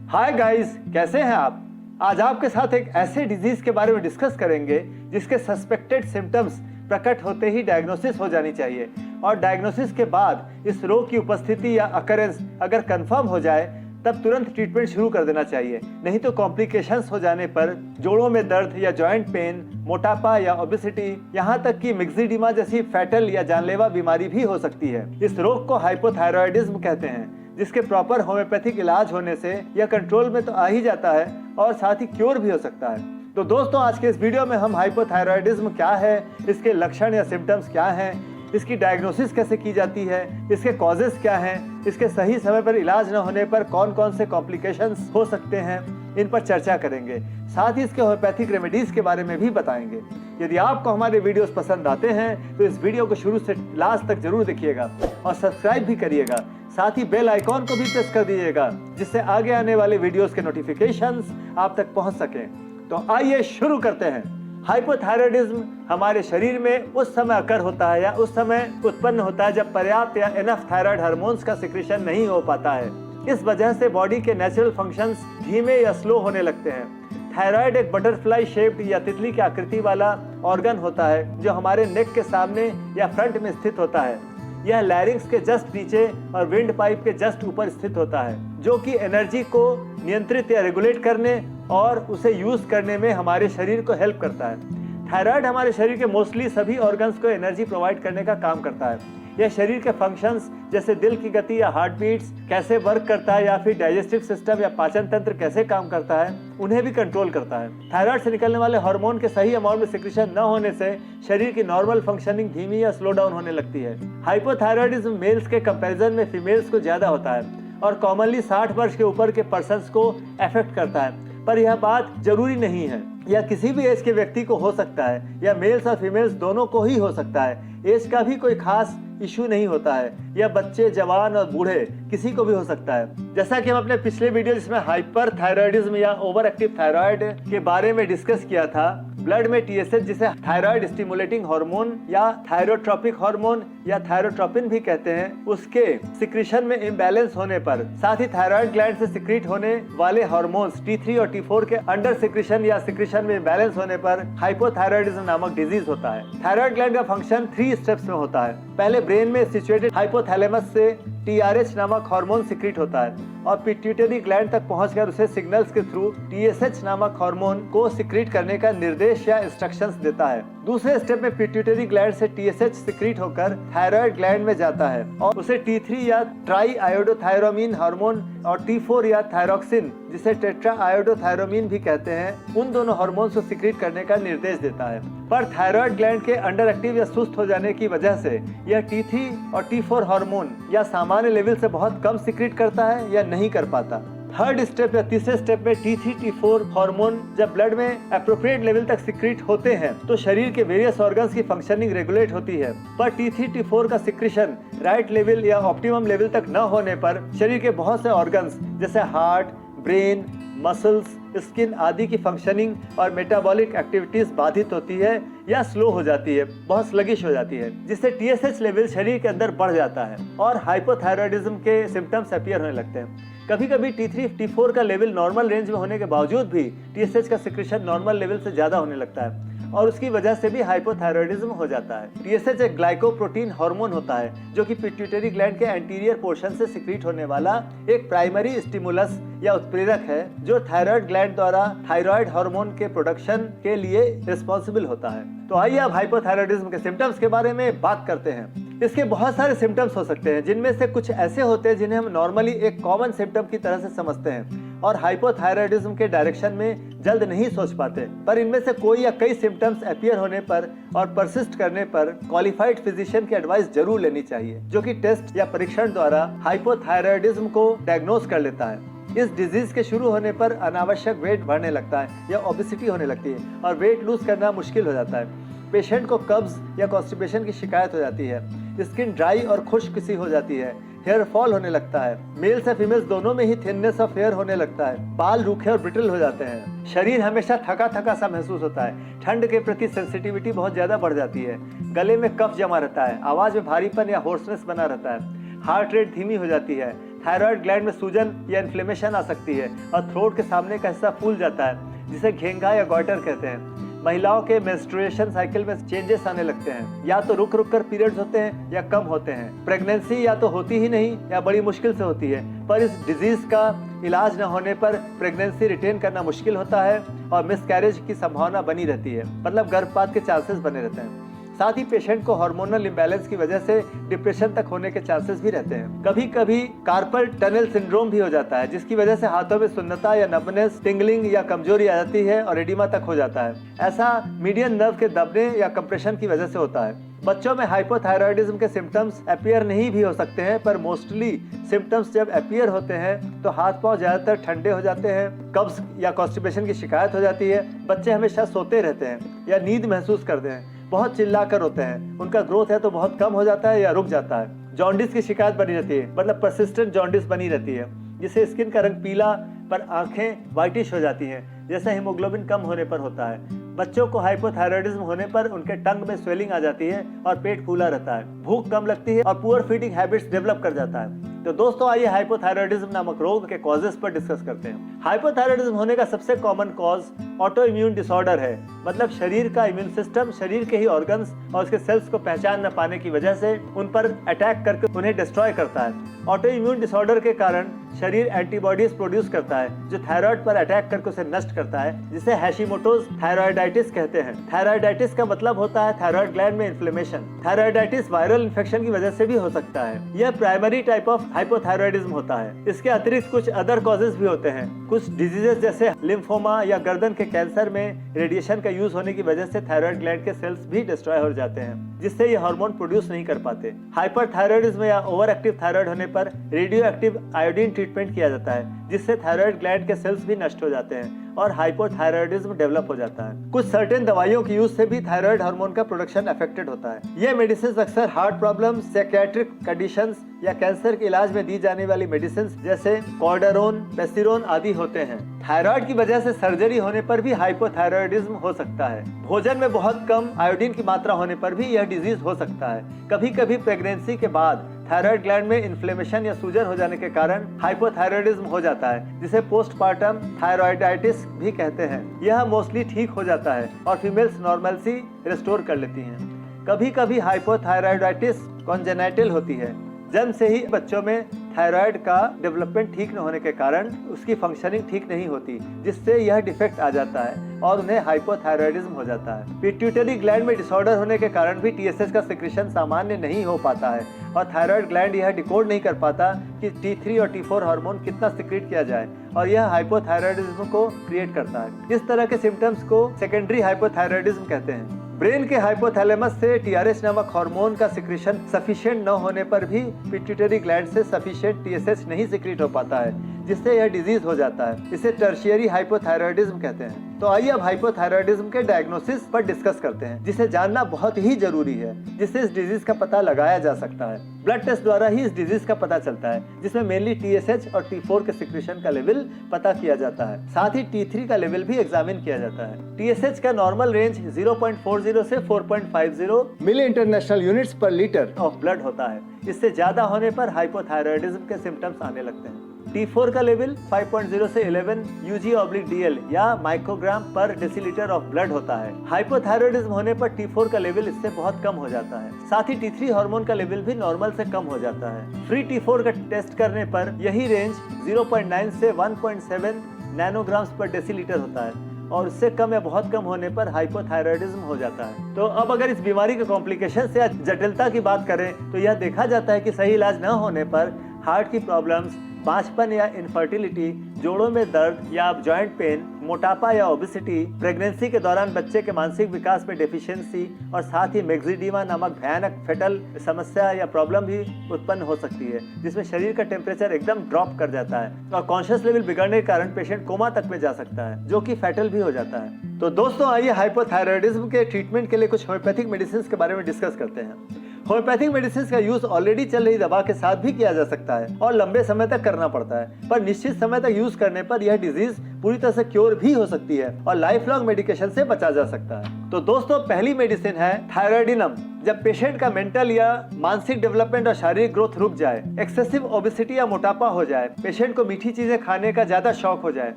Hi guys, कैसे हैं आप? आज आपके साथ एक ऐसे डिजीज के बारे में डिस्कस करेंगे जिसके सस्पेक्टेड सिम्टम्स प्रकट होते ही डायग्नोसिस हो जानी चाहिए और डायग्नोसिस के बाद इस रोग की उपस्थिति या अकरेंस अगर कंफर्म हो जाए तब तुरंत ट्रीटमेंट शुरू कर देना चाहिए। नहीं तो कॉम्प्लिकेशंस हो जाने पर जोड़ों में दर्द या जॉइंट पेन, मोटापा या ओबेसिटी, यहाँ तक कि मिक्सिडीमा जैसी फैटल या जानलेवा बीमारी भी हो सकती है। इस रोग को हाइपोथायरॉयडिज्म कहते हैं, जिसके प्रॉपर होम्योपैथिक इलाज होने से यह कंट्रोल में तो आ ही जाता है और साथ ही क्योर भी हो सकता है। तो दोस्तों, आज के इस वीडियो में हम हाइपोथायरॉयडिज्म क्या है, इसके लक्षण या सिम्टम्स क्या हैं, इसकी डायग्नोसिस कैसे की जाती है, इसके कॉजेस क्या हैं, इसके सही समय पर इलाज न होने पर कौन कौन से कॉम्प्लिकेशंस हो सकते हैं, इन पर चर्चा करेंगे। साथ ही इसके होम्योपैथिक रेमेडीज के बारे में भी बताएंगे। यदि आपको हमारे वीडियोस पसंद आते हैं तो इस वीडियो को शुरू से लास्ट तक जरूर देखिएगा और सब्सक्राइब भी करिएगा। साथ ही बेल आइकॉन को भी प्रेस कर दीजिएगा जिससे आगे आने वाले वीडियोस के नोटिफिकेशंस आप तक पहुंच सकें। तो आइए शुरू करते हैं। हाइपोथायरॉयडिज्म हमारे शरीर में उस समय अकर होता है या उस समय उत्पन्न होता है जब पर्याप्त या इनफ थायराइड हार्मोन्स का सिक्रीशन नहीं हो पाता है। इस वजह से बॉडी के नेचुरल फंक्शंस धीमे या स्लो होने लगते हैं। थायराइड एक बटरफ्लाई शेप्ड या तितली की आकृति वाला ऑर्गन होता है जो हमारे नेक के सामने या फ्रंट में स्थित होता है। यह लैरिंक्स के जस्ट नीचे और विंड पाइप के जस्ट ऊपर स्थित होता है, जो कि एनर्जी को नियंत्रित या रेगुलेट करने और उसे यूज करने में हमारे शरीर को हेल्प करता है। थायराइड हमारे शरीर के मोस्टली सभी ऑर्गन्स को एनर्जी प्रोवाइड करने का काम करता है। यह शरीर के फंक्शंस जैसे दिल की गति या हार्ट बीट्स कैसे वर्क करता है या फिर डाइजेस्टिव सिस्टम या पाचन तंत्र कैसे काम करता है, उन्हें भी कंट्रोल करता है। थायराइड से निकलने वाले हार्मोन के सही अमाउंट में सिक्रीशन न होने से शरीर की नॉर्मल फंक्शनिंग धीमी या स्लो डाउन होने लगती है। हाइपोथायरॉयडिज्म मेल्स के कंपैरिजन में फीमेल्स को ज्यादा होता है और कॉमनली 60 वर्ष के ऊपर के पर्सन्स को अफेक्ट करता है। पर यह बात जरूरी नहीं है, यह किसी भी एज के व्यक्ति को हो सकता है या मेल्स और फीमेल्स दोनों को ही हो सकता है। एज का भी कोई खास इशू नहीं होता है, यह बच्चे, जवान और बूढ़े किसी को भी हो सकता है। जैसा कि हम अपने पिछले वीडियो जिसमें हाइपरथायरॉयडिज्म या ओवर एक्टिव थायराइड के बारे में डिस्कस किया था, ब्लड में टीएसएच जिसे थायराइड स्टिमुलेटिंग हार्मोन या थायरोट्रोपिक हार्मोन या थायरोट्रोपिन भी कहते हैं, उसके सिक्रीशन में इम्बैलेंस होने पर, साथ ही थायराइड ग्लैंड से सिक्रीट होने वाले हार्मोन्स T3 और T4 के अंडर सिक्रीशन या सिक्रीशन में इम्बैलेंस होने पर हाइपोथायरॉयडिज्म नामक डिजीज होता है। थायराइड ग्लैंड का फंक्शन 3 स्टेप्स में होता है। पहले ब्रेन में सिचुएटेड हाइपोथैलेमस से TRH नामक हार्मोन सिक्रीट होता है और पिट्यूटरी ग्लैंड तक पहुंचकर उसे सिग्नल्स के थ्रू TSH नामक हार्मोन को सिक्रीट करने का निर्देश या इंस्ट्रक्शंस देता है। दूसरे स्टेप में पिट्यूटरी ग्लैंड से TSH सिक्रीट होकर थायराइड ग्लैंड में जाता है और उसे T3 या ट्राई आयोडोथायरोमीन हार्मोन और T4 या थायरोक्सिन जिसे टेट्रा आयोडोथायरोमीन भी कहते हैं, उन दोनों हार्मोन्स को सिक्रीट करने का निर्देश देता है। पर थायराइड ग्लैंड के अंडर एक्टिव या सुस्त हो जाने की वजह से यह T3 और T4 हार्मोन या सामान्य लेवल से बहुत कम सिक्रीट करता है या नहीं कर पाता। थर्ड स्टेप या तीसरे स्टेप में T3 T4 हार्मोन जब ब्लड में अप्रोप्रिएट लेवल तक सिक्रीट होते हैं तो शरीर के वेरियस ऑर्गन्स की फंक्शनिंग रेगुलेट होती है। पर T3 T4 का सिक्रीशन राइट लेवल या ऑप्टिमम लेवल तक न होने पर शरीर के बहुत से ऑर्गन्स जैसे हार्ट, ब्रेन, मसल्स, स्किन आदि की फंक्शनिंग और मेटाबॉलिक एक्टिविटीज बाधित होती है या स्लो हो जाती है, बहुत स्लगिश हो जाती है, जिससे TSH लेवल शरीर के अंदर बढ़ जाता है और हाइपोथायरॉयडिज्म के सिम्टम्स अपीयर होने लगते हैं। कभी कभी T3 T4 का लेवल नॉर्मल रेंज में होने के बावजूद भी TSH का सिक्रीशन नॉर्मल लेवल से ज्यादा होने लगता है और उसकी वजह से भी हाइपोथायरॉयडिज्म हो जाता है। TSH एक ग्लाइकोप्रोटीन हार्मोन होता है जो कि पिट्यूटरी ग्लैंड के एंटीरियर पोर्शन से सिक्रीट होने वाला एक प्राइमरी स्टिमुलस या उत्प्रेरक है जो थायराइड ग्लैंड द्वारा थायराइड हार्मोन के प्रोडक्शन के लिए रिस्पॉन्सिबल होता है। तो आइए अब हाइपोथायरॉयडिज्म के सिम्टम्स के बारे में बात करते हैं। इसके बहुत सारे सिम्टम्स हो सकते हैं, जिनमें से कुछ ऐसे होते हैं जिन्हें हम नॉर्मली एक कॉमन सिम्टम की तरह से समझते हैं और हाइपोथायरॉयडिज्म के डायरेक्शन में जल्द नहीं सोच पाते। पर इनमें से कोई या कई सिम्टम्स अपीयर होने पर और परसिस्ट करने पर क्वालिफाइड फिजिशियन की एडवाइस जरूर लेनी चाहिए, जो कि टेस्ट या परीक्षण द्वारा हाइपोथायरॉयडिज्म को डायग्नोज कर लेता है। इस डिजीज के शुरू होने पर अनावश्यक वेट बढ़ने लगता है या ओबेसिटी होने लगती है और वेट लूज करना मुश्किल हो जाता है। पेशेंट को कब्ज या कॉन्स्टिपेशन की शिकायत हो जाती है, स्किन ड्राई और खुश्क सी हो जाती है, हेयर फॉल होने लगता है, मेल्स या फीमेल्स दोनों में ही थिननेस ऑफ हेयर होने लगता है, बाल रूखे और ब्रिटल हो जाते हैं, शरीर हमेशा थका थका सा महसूस होता है, ठंड के प्रति सेंसिटिविटी बहुत ज्यादा बढ़ जाती है, गले में कफ जमा रहता है, आवाज में भारीपन या होर्सनेस बना रहता है, हार्ट रेट धीमी हो जाती है, थायराइड ग्लैंड में सूजन या इन्फ्लेमेशन आ सकती है और थ्रोट के सामने का हिस्सा फूल जाता है, जिसे घेंघा या गॉइटर कहते हैं। महिलाओं के मेंस्ट्रुएशन साइकिल में चेंजेस आने लगते हैं, या तो रुक रुक कर पीरियड्स होते हैं या कम होते हैं। प्रेगनेंसी या तो होती ही नहीं या बड़ी मुश्किल से होती है। पर इस डिजीज का इलाज न होने पर प्रेगनेंसी रिटेन करना मुश्किल होता है और मिसकैरेज की संभावना बनी रहती है, मतलब गर्भपात के चांसेस बने रहते हैं। साथ ही पेशेंट को हार्मोनल इम्बैलेंस की वजह से डिप्रेशन तक होने के चांसेस भी रहते हैं। कभी कभी कार्पल टनल सिंड्रोम भी हो जाता है, जिसकी वजह से हाथों में सुन्नता या नर्वनेस, टिंगलिंग या कमजोरी आ जाती है और एडिमा तक हो जाता है। ऐसा मीडियन नर्व के दबने या कंप्रेशन की वजह से होता है। बच्चों में हाइपोथायराइडिज्म के सिम्टम्स अपीयर नहीं भी हो सकते हैं, पर मोस्टली सिम्टम्स जब अपीयर होते हैं तो हाथ पांव ज्यादातर ठंडे हो जाते हैं, कब्ज या कॉन्स्टिपेशन की शिकायत हो जाती है, बच्चे हमेशा सोते रहते हैं या नींद महसूस करते हैं, बहुत चिल्लाकर रोते हैं, उनका ग्रोथ है तो बहुत कम हो जाता है या रुक जाता है। जॉन्डिस की शिकायत बनी रहती है, मतलब परसिस्टेंट जॉन्डिस बनी रहती है, जिससे स्किन का रंग पीला पर आंखें व्हाइटिश हो जाती हैं, जैसा हीमोग्लोबिन कम होने पर होता है। बच्चों को हाइपोथायराइडिज्म होने पर उनके टंग में स्वेलिंग आ जाती है और पेट फूला रहता है, भूख कम लगती है और पुअर फीडिंग हैबिट्स डेवलप कर जाता है। तो दोस्तों आइए हाइपोथायराइडिज्म नामक रोग के कॉजेस पर डिस्कस करते हैं। हाइपोथायराइडिज्म होने का सबसे common cause auto immune disorder है, मतलब शरीर का इम्यून सिस्टम शरीर के ही ऑर्गन्स और उसके सेल्स को पहचान न पाने की वजह से उन पर अटैक करके उन्हें डिस्ट्रॉय करता है। ऑटो इम्यून डिसऑर्डर के कारण शरीर एंटीबॉडीज प्रोड्यूस करता है जो थायराइड पर अटैक करके उसे नष्ट करता है, जिसे हैशिमोटोज थायराइडाइटिस कहते हैं। थायराइडाइटिस का मतलब होता है थायराइड ग्लैंड में इन्फ्लेमेशन। थायराइडाइटिस वायरल इन्फेक्शन की वजह से भी हो सकता है। यह प्राइमरी टाइप ऑफ हाइपोथायराइडिज्म होता है। इसके अतिरिक्त कुछ अदर कॉजेज भी होते हैं। कुछ डिजीजेस जैसे लिम्फोमा या गर्दन के कैंसर में रेडिएशन का यूज होने की वजह से थायराइड ग्लैंड के सेल्स भी डिस्ट्रॉय हो जाते हैं, जिससे ये हार्मोन प्रोड्यूस नहीं कर पाते। हाइपरथायराइडिज्म या ओवर एक्टिव थायराइड होने पर रेडियो एक्टिव आयोडीन ट्रीटमेंट किया जाता है, जिससे थायराइड ग्लैंड के सेल्स भी नष्ट हो जाते हैं और हाइपोथायराइडिज्म डेवलप हो जाता है। कुछ सर्टेन दवाइयों की यूज से भी थायराइड हार्मोन का प्रोडक्शन अफेक्टेड होता है। ये मेडिसिन अक्सर हार्ट प्रॉब्लम, साइकियाट्रिक कंडीशंस या कैंसर के इलाज में दी जाने वाली मेडिसिन जैसे कॉर्डारोन, पेसिरोन आदि होते हैं। थायराइड की वजह से सर्जरी होने पर भी हाइपोथायराइडिज्म हो सकता है। भोजन में बहुत कम आयोडीन की मात्रा होने पर भी यह डिजीज हो सकता है। कभी कभी प्रेगनेंसी के बाद थायराइड ग्लैंड में इन्फ्लेमेशन या सूजन हो जाने के कारण हाइपोथायराइडिज्म हो जाता है, जिसे पोस्टपार्टम थायराइडाइटिस भी कहते हैं। यह मोस्टली ठीक हो जाता है और फीमेल्स नॉर्मलसी रिस्टोर कर लेती हैं। कभी कभी हाइपोथायराइडाइटिस कॉन्जेनाइटल होती है। जन्म से ही बच्चों में थायराइड का डेवलपमेंट ठीक न होने के कारण उसकी फंक्शनिंग ठीक नहीं होती, जिससे यह डिफेक्ट आ जाता है और उन्हें हाइपोथायराइडिज्म हो जाता है। पिट्यूटरी ग्लैंड में डिसऑर्डर होने के कारण भी टीएसएच का सिक्रेशन सामान्य नहीं हो पाता है और थायराइड ग्लैंड यह डिकोड नहीं कर पाता कि T3 और T4 हार्मोन कितना सिक्रेट किया जाए और यह हाइपोथायराइडिज्म को क्रिएट करता है। इस तरह के सिम्टम्स को सेकेंडरी हाइपोथायराइडिज्म कहते हैं। ब्रेन के हाइपोथैलेमस से टीआरएच नामक हार्मोन का सिक्रेशन सफिशिएंट न होने पर भी पिट्यूटरी ग्लैंड से सफिशिएंट टीएसएच नहीं सिक्रेट हो पाता है, जिससे यह डिजीज हो जाता है। इसे टर्शियरी हाइपोथायराइडिज्म कहते हैं। तो आइए अब हाइपोथायराइडिज्म के डायग्नोसिस पर डिस्कस करते हैं, जिसे जानना बहुत ही जरूरी है, जिससे इस डिजीज का पता लगाया जा सकता है। ब्लड टेस्ट द्वारा ही इस डिजीज का पता चलता है, जिसमें मेनली टीएसएच और T4 के सिक्रेशन का लेवल पता किया जाता है। साथ ही T3 का लेवल भी एग्जामिन किया जाता है। टीएसएच का नॉर्मल रेंज 0.40 से 4.50 मिली इंटरनेशनल यूनिट्स पर लीटर ऑफ ब्लड होता है। इससे ज्यादा होने पर हाइपोथायराइडिज्म के सिम्टम्स आने लगते हैं। T4 का लेवल 5.0 से 11 UG/DL या माइक्रोग्राम पर डेसीलीटर ऑफ ब्लड होता है। हाइपोथायराइडिज्म होने पर T4 का लेवल इससे बहुत कम हो जाता है। साथ ही T3 हार्मोन का लेवल भी नॉर्मल से कम हो जाता है। फ्री T4 का टेस्ट करने पर यही रेंज 0.9 से 1.7 नैनोग्राम्स पर डेसीलीटर होता है और उससे कम या बहुत कम होने पर हाइपोथायराइडिज्म हो जाता है। तो अब अगर इस बीमारी के कॉम्प्लिकेशन या जटिलता की बात करें तो यह देखा जाता है कि सही इलाज न होने पर हार्ट की प्रॉब्लम्स, बांझपन या इनफर्टिलिटी, जोड़ों में दर्द या जॉइंट पेन, मोटापा या ओबेसिटी, प्रेगनेंसी के दौरान बच्चे के मानसिक विकास में डेफिशिएंसी और साथ ही मेक्सिडीमा नामक भयानक फेटल समस्या या प्रॉब्लम भी उत्पन्न हो सकती है, जिसमें शरीर का टेम्परेचर एकदम ड्रॉप कर जाता है और कॉन्शियस लेवल बिगड़ने के कारण पेशेंट कोमा तक में जा सकता है, जो कि फेटल भी हो जाता है। तो दोस्तों आइए हाइपोथायराइडिज्म के ट्रीटमेंट के लिए कुछ होम्योपैथिक मेडिसिन के बारे में डिस्कस करते हैं। होम्योपैथिक मेडिसिन का यूज ऑलरेडी चल रही दवा के साथ भी किया जा सकता है और लंबे समय तक करना पड़ता है, पर निश्चित समय तक यूज करने पर यह डिजीज पूरी तरह से क्योर भी हो सकती है और लाइफ लॉन्ग मेडिकेशन से बचा जा सकता है। तो दोस्तों पहली मेडिसिन है थायराइडिनम। जब पेशेंट का मेंटल या मानसिक डेवलपमेंट और शारीरिक ग्रोथ रुक जाए, एक्सेसिव ओबेसिटी या मोटापा हो जाए, पेशेंट को मीठी चीजें खाने का ज्यादा शौक हो जाए,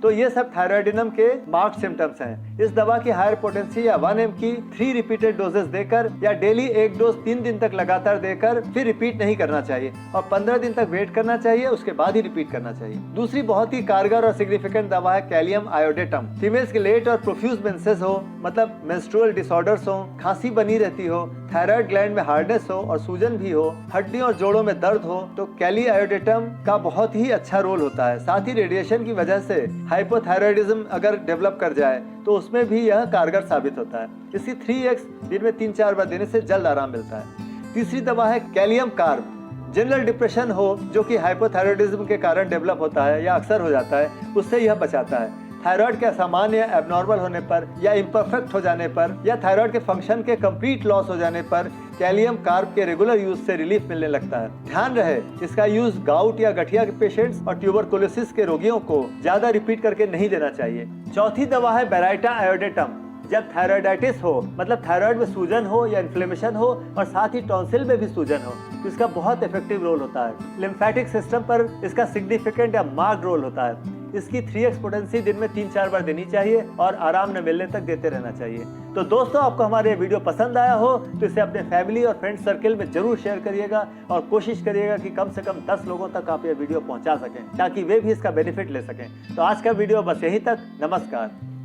तो ये सब थायराइडिनम के मार्क्ड सिम्टम्स हैं। इस दवा की हायर पोटेंसी या 1 mg की 3 रिपीटेड डोजेस देकर या डेली एक डोज 3 दिन तक लगातार देकर फिर रिपीट नहीं करना चाहिए और 15 दिन तक वेट करना चाहिए, उसके बाद ही रिपीट करना चाहिए। दूसरी बहुत ही कारगर और सिग्निफिकेंट दवा है कैलियम आयोडेटम। फीमेल्स के लेट और प्रोफ्यूज मेंसेस हो, मतलब मेंस्ट्रुअल डिसऑर्डर्स हो, खांसी बनी रहती हो, थायराइड ग्लैंड में हार्डनेस हो और सूजन भी हो, हड्डियों और जोड़ों में दर्द हो, तो कैली आयोडेटम का बहुत ही अच्छा रोल होता है। साथ ही रेडिएशन की वजह से हाइपोथायराइडिज्म अगर डेवलप कर जाए तो उसमें भी यह कारगर साबित होता है। इसकी 3x दिन में 3-4 बार देने से जल्द आराम मिलता है। तीसरी दवा है कैलियम कार्ब। जनरल डिप्रेशन हो जो कि हाइपोथायराइडिज्म के कारण डेवलप होता है या अक्सर हो जाता है, उससे यह बचाता है। थायराइड के असामान्य या एबनॉर्मल होने पर या इम्परफेक्ट हो जाने पर या थायराइड के फंक्शन के कंप्लीट लॉस हो जाने पर कैलियम कार्ब के रेगुलर यूज से रिलीफ मिलने लगता है। ध्यान रहे इसका यूज गाउट या गठिया के पेशेंट्स और ट्यूबरकुलोसिस के रोगियों को ज्यादा रिपीट करके नहीं देना चाहिए। चौथी दवा है बेराइटा आयोडेटम। जब थायराइडाइटिस हो, मतलब थायराइड में सूजन हो या इन्फ्लेमेशन हो और साथ ही टॉन्सिल में भी सूजन हो, तो इसका बहुत इफेक्टिव रोल होता है। लिम्फेटिक सिस्टम पर इसका सिग्निफिकेंट या मार्क्ड रोल होता है। इसकी 3x पोटेंसी दिन में 3-4 बार देनी चाहिए और आराम न मिलने तक देते रहना चाहिए। तो दोस्तों आपको हमारे वीडियो पसंद आया हो तो इसे अपने फैमिली और फ्रेंड सर्कल में जरूर शेयर करिएगा और कोशिश करिएगा कि कम से कम 10 लोगों तक आप ये वीडियो पहुंचा सकें ताकि वे भी इसका बेनिफिट ले सकें। तो आज का वीडियो बस यहीं तक। नमस्कार।